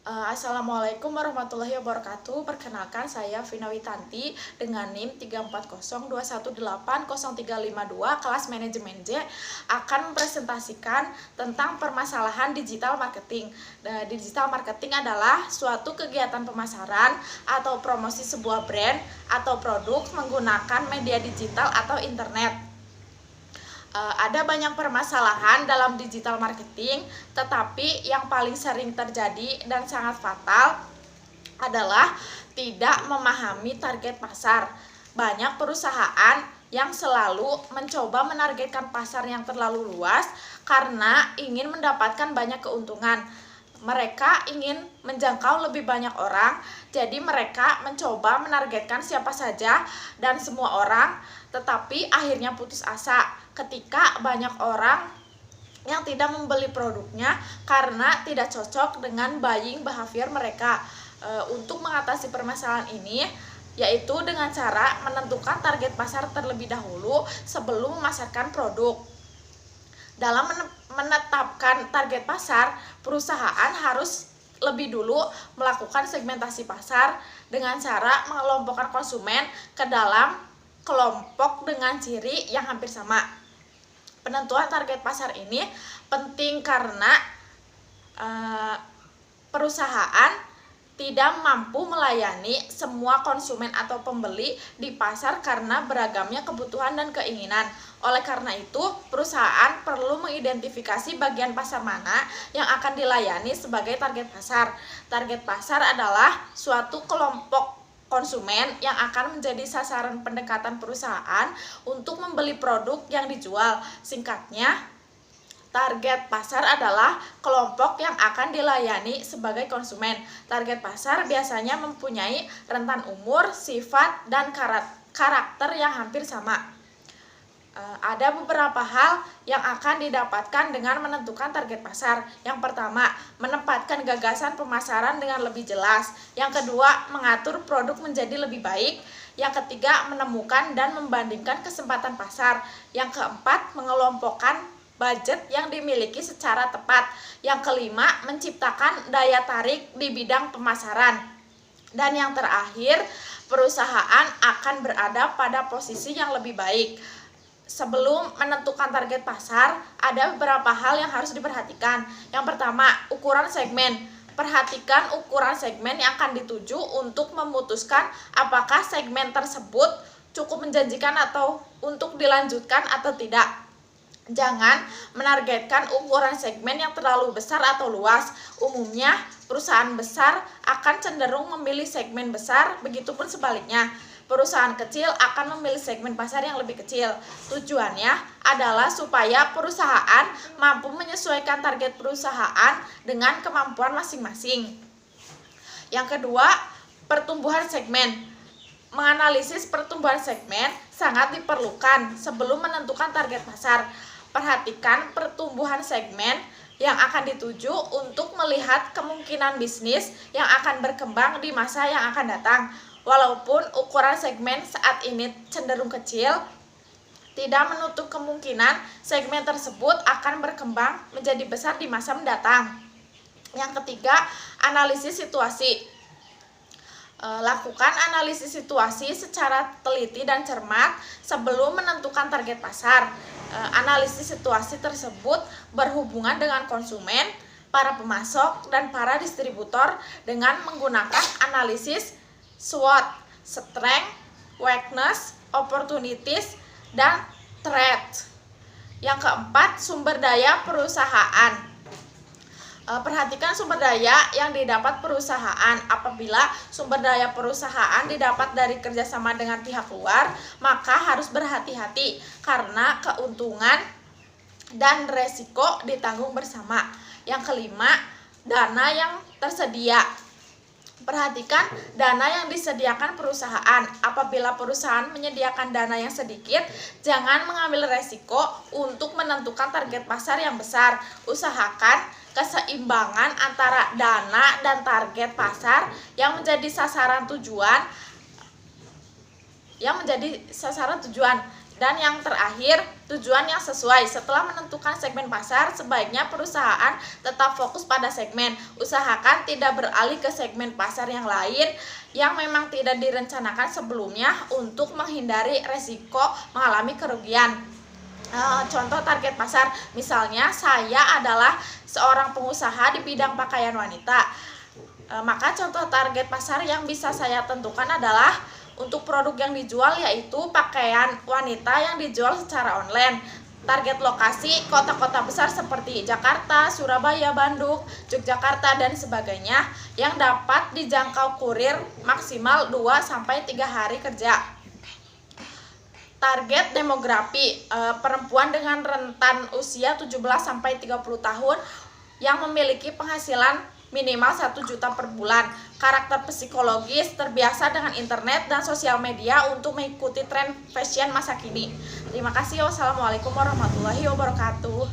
Assalamualaikum warahmatullahi wabarakatuh. Perkenalkan saya Vina Witanti dengan NIM 34021180352 kelas manajemen J akan mempresentasikan tentang permasalahan digital marketing. Digital marketing adalah suatu kegiatan pemasaran atau promosi sebuah brand atau produk menggunakan media digital atau internet. Ada banyak permasalahan dalam digital marketing, tetapi yang paling sering terjadi dan sangat fatal adalah tidak memahami target pasar. Banyak perusahaan yang selalu mencoba menargetkan pasar yang terlalu luas karena ingin mendapatkan banyak keuntungan. Mereka ingin menjangkau lebih banyak orang, jadi mereka mencoba menargetkan siapa saja dan semua orang, tetapi akhirnya putus asa ketika banyak orang yang tidak membeli produknya karena tidak cocok dengan buying behavior mereka. Untuk mengatasi permasalahan ini, yaitu dengan cara menentukan target pasar terlebih dahulu sebelum memasarkan produk. Dalam menetapkan target pasar, perusahaan harus lebih dulu melakukan segmentasi pasar dengan cara mengelompokkan konsumen ke dalam kelompok dengan ciri yang hampir sama. Penentuan target pasar ini penting karena perusahaan tidak mampu melayani semua konsumen atau pembeli di pasar karena beragamnya kebutuhan dan keinginan. Oleh karena itu, perusahaan perlu mengidentifikasi bagian pasar mana yang akan dilayani sebagai target pasar. Target pasar adalah suatu kelompok konsumen yang akan menjadi sasaran pendekatan perusahaan untuk membeli produk yang dijual. Singkatnya, target pasar adalah kelompok yang akan dilayani sebagai konsumen. Target pasar biasanya mempunyai rentan umur, sifat, dan karakter yang hampir sama. Ada beberapa hal yang akan didapatkan dengan menentukan target pasar. Yang pertama, menempatkan gagasan pemasaran dengan lebih jelas. Yang kedua, mengatur produk menjadi lebih baik. Yang ketiga, menemukan dan membandingkan kesempatan pasar. Yang keempat, mengelompokkan budget yang dimiliki secara tepat. Yang kelima, menciptakan daya tarik di bidang pemasaran. Dan yang terakhir, perusahaan akan berada pada posisi yang lebih baik. Sebelum menentukan target pasar, ada beberapa hal yang harus diperhatikan. Yang pertama, ukuran segmen. Perhatikan ukuran segmen yang akan dituju untuk memutuskan apakah segmen tersebut cukup menjanjikan atau untuk dilanjutkan atau tidak. Jangan menargetkan ukuran segmen yang terlalu besar atau luas. Umumnya, perusahaan besar akan cenderung memilih segmen besar, begitupun sebaliknya. Perusahaan kecil akan memilih segmen pasar yang lebih kecil. Tujuannya adalah supaya perusahaan mampu menyesuaikan target perusahaan dengan kemampuan masing-masing. Yang kedua, pertumbuhan segmen. Menganalisis pertumbuhan segmen sangat diperlukan sebelum menentukan target pasar. Perhatikan pertumbuhan segmen yang akan dituju untuk melihat kemungkinan bisnis yang akan berkembang di masa yang akan datang. Walaupun ukuran segmen saat ini cenderung kecil, tidak menutup kemungkinan segmen tersebut akan berkembang menjadi besar di masa mendatang. Yang ketiga, analisis situasi. Lakukan analisis situasi secara teliti dan cermat sebelum menentukan target pasar. Analisis situasi tersebut berhubungan dengan konsumen, para pemasok, dan para distributor dengan menggunakan analisis SWOT, strength, weakness, opportunities, dan threat. Yang keempat, sumber daya perusahaan. Perhatikan sumber daya yang didapat perusahaan. Apabila sumber daya perusahaan didapat dari kerjasama dengan pihak luar, maka harus berhati-hati karena keuntungan dan resiko ditanggung bersama. Yang kelima, dana yang tersedia. Perhatikan dana yang disediakan perusahaan. Apabila perusahaan menyediakan dana yang sedikit, jangan mengambil resiko untuk menentukan target pasar yang besar. Usahakan keseimbangan antara dana dan target pasar yang menjadi sasaran tujuan. Dan yang terakhir, tujuan yang sesuai. Setelah menentukan segmen pasar, sebaiknya perusahaan tetap fokus pada segmen. Usahakan tidak beralih ke segmen pasar yang lain yang memang tidak direncanakan sebelumnya untuk menghindari resiko mengalami kerugian. Contoh target pasar, misalnya saya adalah seorang pengusaha di bidang pakaian wanita. Maka contoh target pasar yang bisa saya tentukan adalah untuk produk yang dijual yaitu pakaian wanita yang dijual secara online. Target lokasi kota-kota besar seperti Jakarta, Surabaya, Bandung, Yogyakarta, dan sebagainya yang dapat dijangkau kurir maksimal 2-3 hari kerja. Target demografi, perempuan dengan rentan usia 17-30 tahun yang memiliki penghasilan minimal 1 juta per bulan. Karakter psikologis, terbiasa dengan internet dan sosial media untuk mengikuti tren fashion masa kini. Terima kasih. Wassalamualaikum warahmatullahi wabarakatuh.